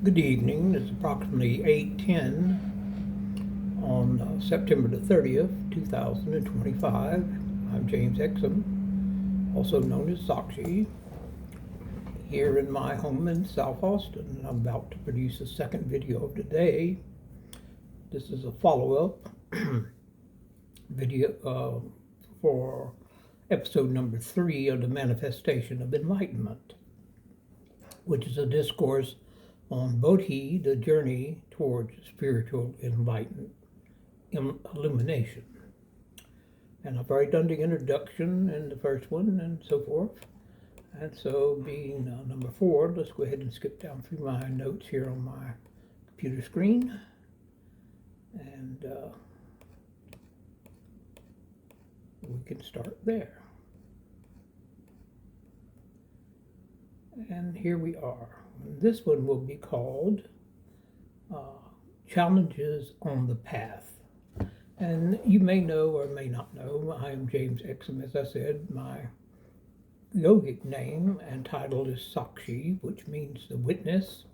Good evening. It's approximately 8:10 on September the 30th, 2025. I'm James Exum, also known as Sakshi, here in my home in South Austin. I'm about to produce a second video of today. This is a follow-up video for episode number 3 of the Manifestation of Enlightenment, which is a discourse on Bodhi, the journey towards spiritual illumination. And I've already done the introduction in the first one and so forth. And so being number 4, let's go ahead and skip down through my notes here on my computer screen. And we can start there. And here we are. This one will be called Challenges on the Path. And you may know or may not know, I am James Exum. As I said, my yogic name and title is Sakshi, which means the witness.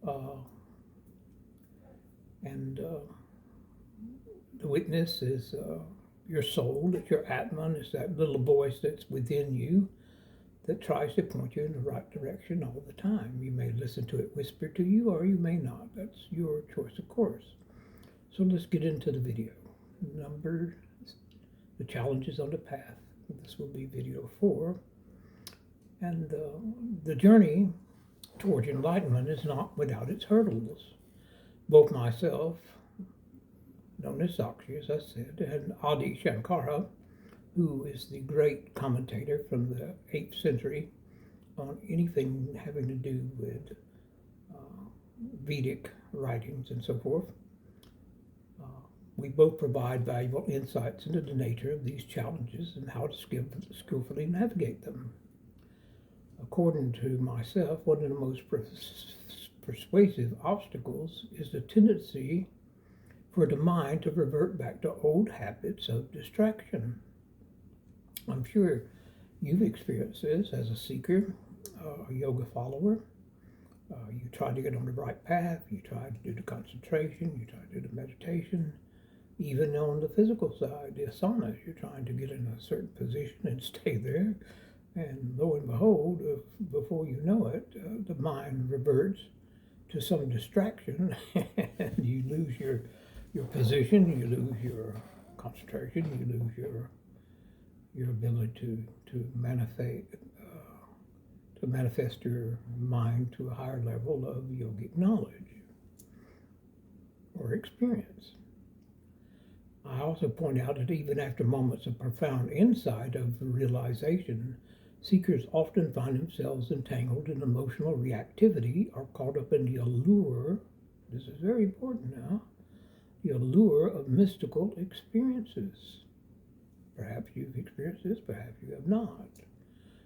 The witness is your soul, it's your Atman, it's that little voice that's within you that tries to point you in the right direction all the time. You may listen to it whisper to you, or you may not. That's your choice, of course. So let's get into the video. The challenges on the path. This will be video 4. And the journey towards enlightenment is not without its hurdles. Both myself, known as Sakshi, as I said, and Adi Sankara, who is the great commentator from the 8th century on anything having to do with Vedic writings and so forth. We both provide valuable insights into the nature of these challenges and how to skillfully navigate them. According to myself, one of the most persuasive obstacles is the tendency for the mind to revert back to old habits of distraction. I'm sure you've experienced this as a seeker, a yoga follower. You try to get on the right path, you try to do the concentration, you try to do the meditation, even on the physical side, the asanas, you're trying to get in a certain position and stay there. And lo and behold, before you know it, the mind reverts to some distraction and you lose your position, you lose your concentration, you lose your ability to manifest your mind to a higher level of yogic knowledge or experience. I also point out that even after moments of profound insight of realization, seekers often find themselves entangled in emotional reactivity or caught up in the allure, this is very important now, the allure of mystical experiences. Perhaps you've experienced this, perhaps you have not.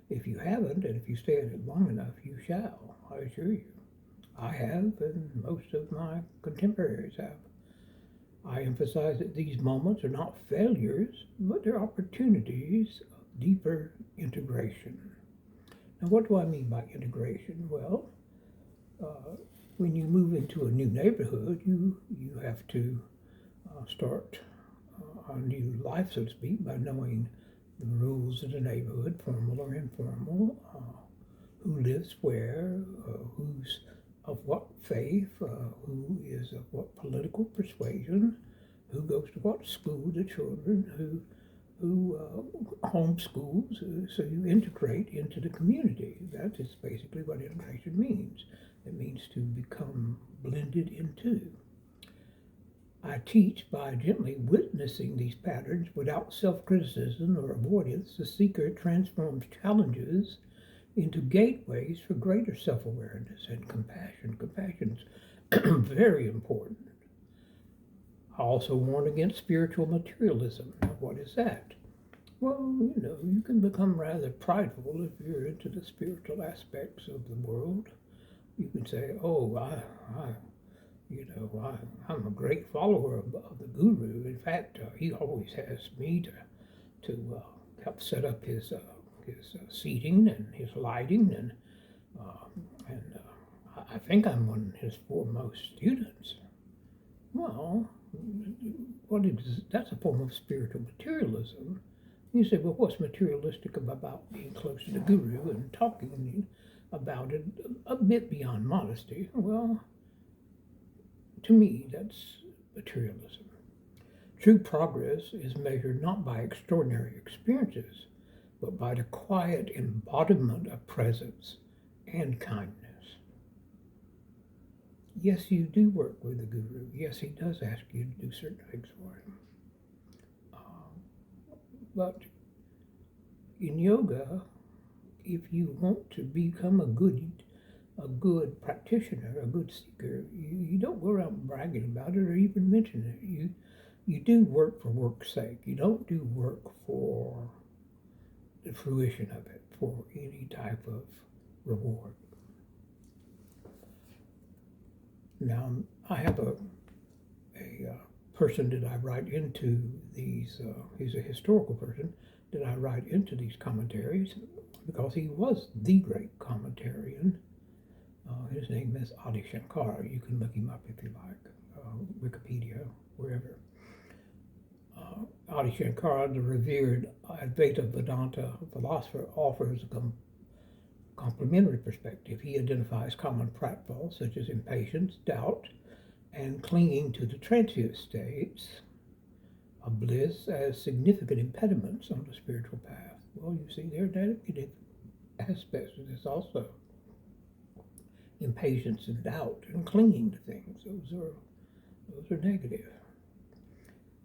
If you haven't, and if you stay at it long enough, you shall, I assure you. I have, and most of my contemporaries have. I emphasize that these moments are not failures, but they're opportunities of deeper integration. Now, what do I mean by integration? Well, when you move into a new neighborhood, you have to start a new life, so to speak, by knowing the rules of the neighborhood, formal or informal, who lives where, who's of what faith, who is of what political persuasion, who goes to what school, the children, who homeschools, so you integrate into the community. That is basically what integration means. It means to become blended into. I teach by gently witnessing these patterns without self-criticism or avoidance. The seeker transforms challenges into gateways for greater self-awareness and compassion. Compassion is very important. I also warn against spiritual materialism. Now, what is that? Well, you can become rather prideful if you're into the spiritual aspects of the world. You can say, oh, I'm a great follower of the guru. In fact, he always has me to help set up his seating and his lighting, and I think I'm one of his foremost students. Well, that's a form of spiritual materialism. You say, well, what's materialistic about being close to the guru and talking about it a bit beyond modesty? Well, to me, that's materialism. True progress is measured not by extraordinary experiences, but by the quiet embodiment of presence and kindness. Yes, you do work with the guru. Yes, he does ask you to do certain things for him. But in yoga, if you want to become a good practitioner, a good seeker, you don't go around bragging about it or even mention it. You do work for work's sake. You don't do work for the fruition of it, for any type of reward. Now, I have a person that I write into these, he's a historical person that I write into these commentaries because he was the great commentarian. His name is Adi Sankara. You can look him up if you like, Wikipedia, wherever. Adi Sankara, the revered Advaita Vedanta philosopher, offers a complementary perspective. He identifies common pratfalls such as impatience, doubt, and clinging to the transient states of bliss as significant impediments on the spiritual path. Well, you see, there are negative aspects of this also. Impatience and doubt and clinging to things, those are negative.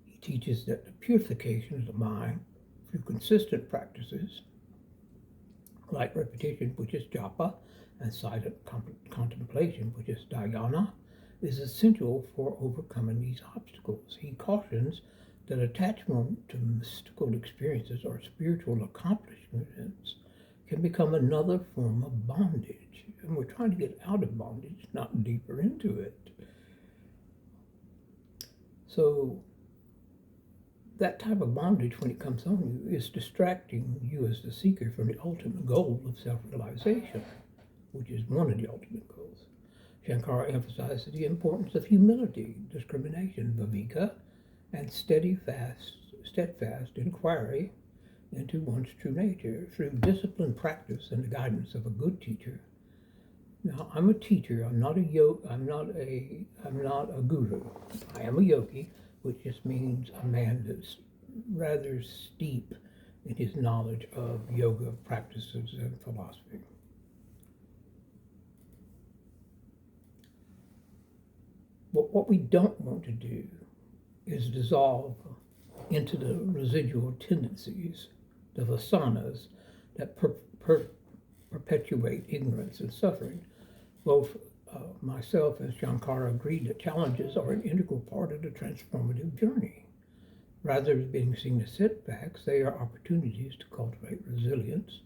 He teaches that the purification of the mind through consistent practices like repetition, which is japa, and silent contemplation, which is dhyana, is essential for overcoming these obstacles. He cautions that attachment to mystical experiences or spiritual accomplishments can become another form of bondage. And we're trying to get out of bondage, not deeper into it. So that type of bondage, when it comes on you, is distracting you as the seeker from the ultimate goal of self-realization, which is one of the ultimate goals. Shankara emphasizes the importance of humility, discrimination, viveka, and steadfast inquiry into one's true nature through disciplined practice and the guidance of a good teacher. Now, I'm a teacher. I'm not a guru. I am a yogi, which just means a man that's rather steep in his knowledge of yoga practices and philosophy. But what we don't want to do is dissolve into the residual tendencies, the vasanas, that perpetuate ignorance and suffering. Both myself and Shankara agree that challenges are an integral part of the transformative journey. Rather than being seen as setbacks, they are opportunities to cultivate resilience,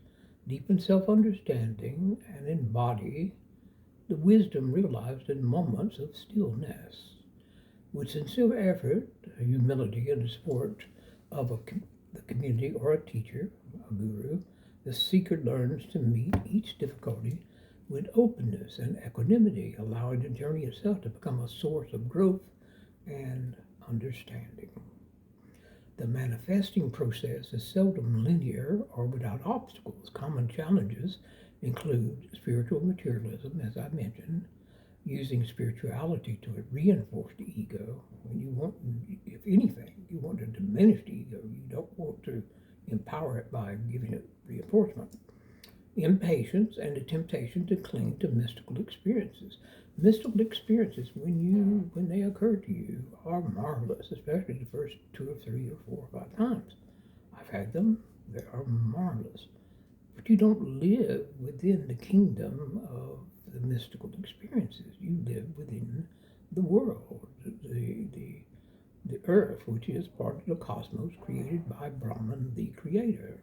deepen self-understanding, and embody the wisdom realized in moments of stillness. With sincere effort, humility, and the support of the community or a teacher, a guru, the seeker learns to meet each difficulty with openness and equanimity, allowing the journey itself to become a source of growth and understanding. The manifesting process is seldom linear or without obstacles. Common challenges include spiritual materialism, as I mentioned, using spirituality to reinforce the ego. When you want, if anything, you want to diminish the ego. You don't want to empower it by giving it reinforcement. Impatience and the temptation to cling to mystical experiences. Mystical experiences, when they occur to you, are marvelous, especially the first 2 or 3 or 4 or 5 times. I've had them. They are marvelous. But you don't live within the kingdom of the mystical experiences. You live within the world, the earth, which is part of the cosmos created by Brahman, the creator.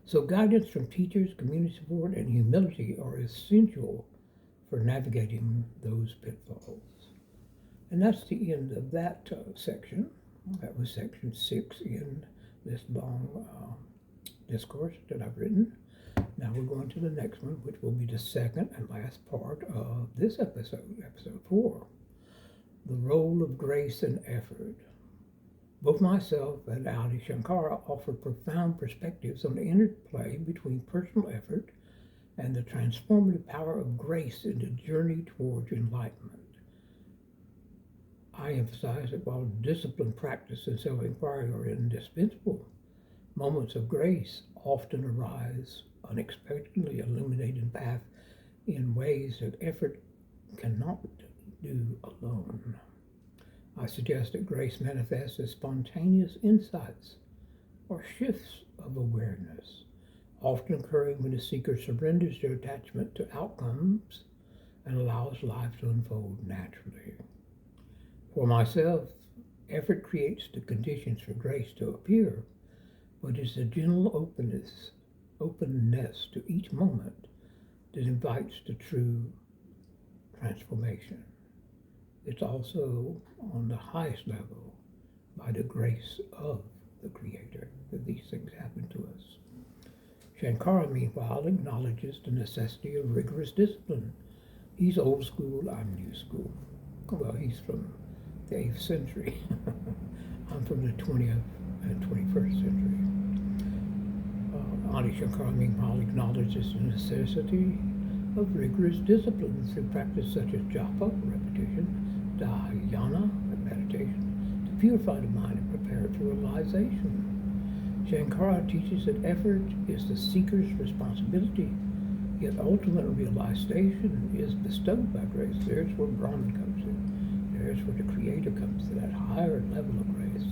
So guidance from teachers, community support, and humility are essential for navigating those pitfalls. And that's the end of that section. That was section 6 in this long discourse that I've written. Now we're going to the next one, which will be the second and last part of this episode, episode 4. The role of grace and effort. Both myself and Adi Sankara offer profound perspectives on the interplay between personal effort and the transformative power of grace in the journey towards enlightenment. I emphasize that while discipline, practice, and self-inquiry are indispensable, moments of grace often arise unexpectedly, illuminating path in ways that effort cannot do alone. I suggest that grace manifests as spontaneous insights or shifts of awareness, often occurring when the seeker surrenders their attachment to outcomes and allows life to unfold naturally. For myself, effort creates the conditions for grace to appear, but it's a gentle openness to each moment that invites the true transformation. It's also on the highest level by the grace of the Creator that these things happen to us. Sankara, meanwhile, acknowledges the necessity of rigorous discipline. He's old school, I'm new school. Well, he's from the 8th century. I'm from the 20th and 21st century. Adi Sankara, meanwhile, acknowledges the necessity of rigorous discipline through practice such as japa, repetition, dhyana, meditation, to purify the mind and prepare it for realization. Sankara teaches that effort is the seeker's responsibility, yet ultimate realization is bestowed by grace. There's where Brahman comes in. There's where the Creator comes to that higher level of grace,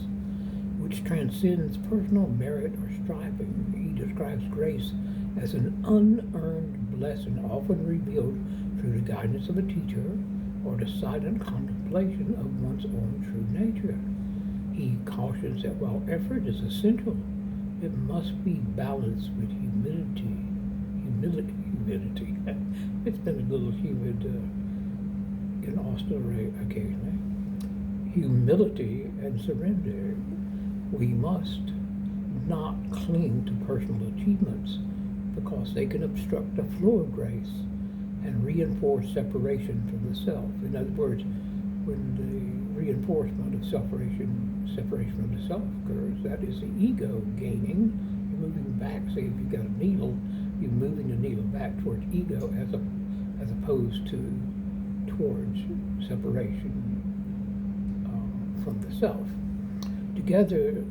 which transcends personal merit or striving. He describes grace as an unearned blessing, often revealed through the guidance of a teacher or the silent contemplation of one's own true nature. He cautions that while effort is essential, it must be balanced with humility. It's been a little humid in Austin occasionally. Humility and surrender. We must not cling to personal achievements because they can obstruct the flow of grace and reinforce separation from the self. In other words, when the reinforcement of separation from the self occurs, that is the ego gaining. You're moving back. Say if you've got a needle, you're moving the needle back towards ego as opposed to towards separation from the self. Together,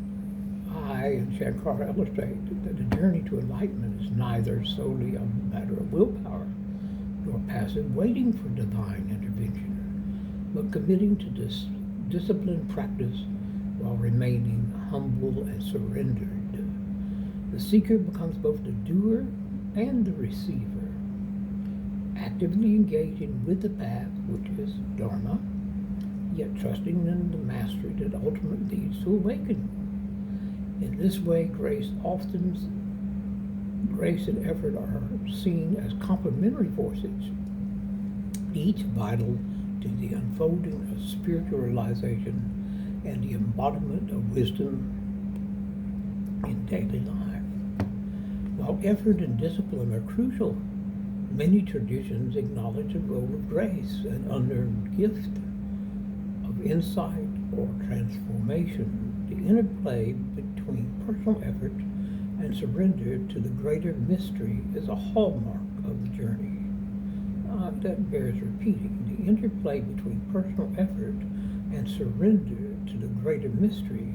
I and Sankara illustrate that the journey to enlightenment is neither solely a matter of willpower nor passive waiting for divine intervention, but committing to this disciplined practice while remaining humble and surrendered. The seeker becomes both the doer and the receiver, actively engaging with the path, which is Dharma, yet trusting in the mastery that ultimately leads to awakening. In this way, grace and effort are seen as complementary forces, each vital to the unfolding of spiritual realization and the embodiment of wisdom in daily life. While effort and discipline are crucial, many traditions acknowledge the role of grace, an unearned gift of insight or transformation. The interplay between personal effort and surrender to the greater mystery is a hallmark of the journey. That bears repeating. The interplay between personal effort and surrender to the greater mystery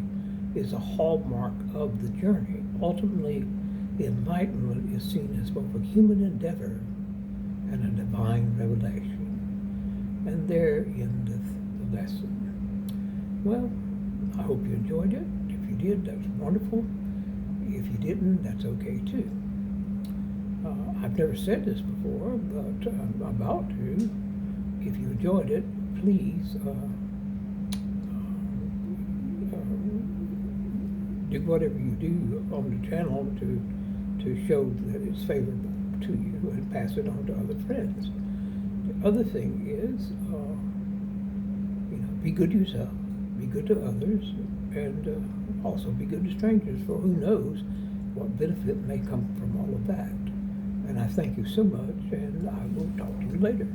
is a hallmark of the journey. Ultimately, enlightenment is seen as both a human endeavor and a divine revelation. And there endeth the lesson. Well, I hope you enjoyed it. If you did, that's wonderful. If you didn't, that's okay too. I've never said this before, but I'm about to. If you enjoyed it, please do whatever you do on the channel to show that it's favorable to you and pass it on to other friends. The other thing is, be good to yourself, be good to others, and also be good to strangers, for who knows what benefit may come from all of that. And I thank you so much, and I will talk to you later.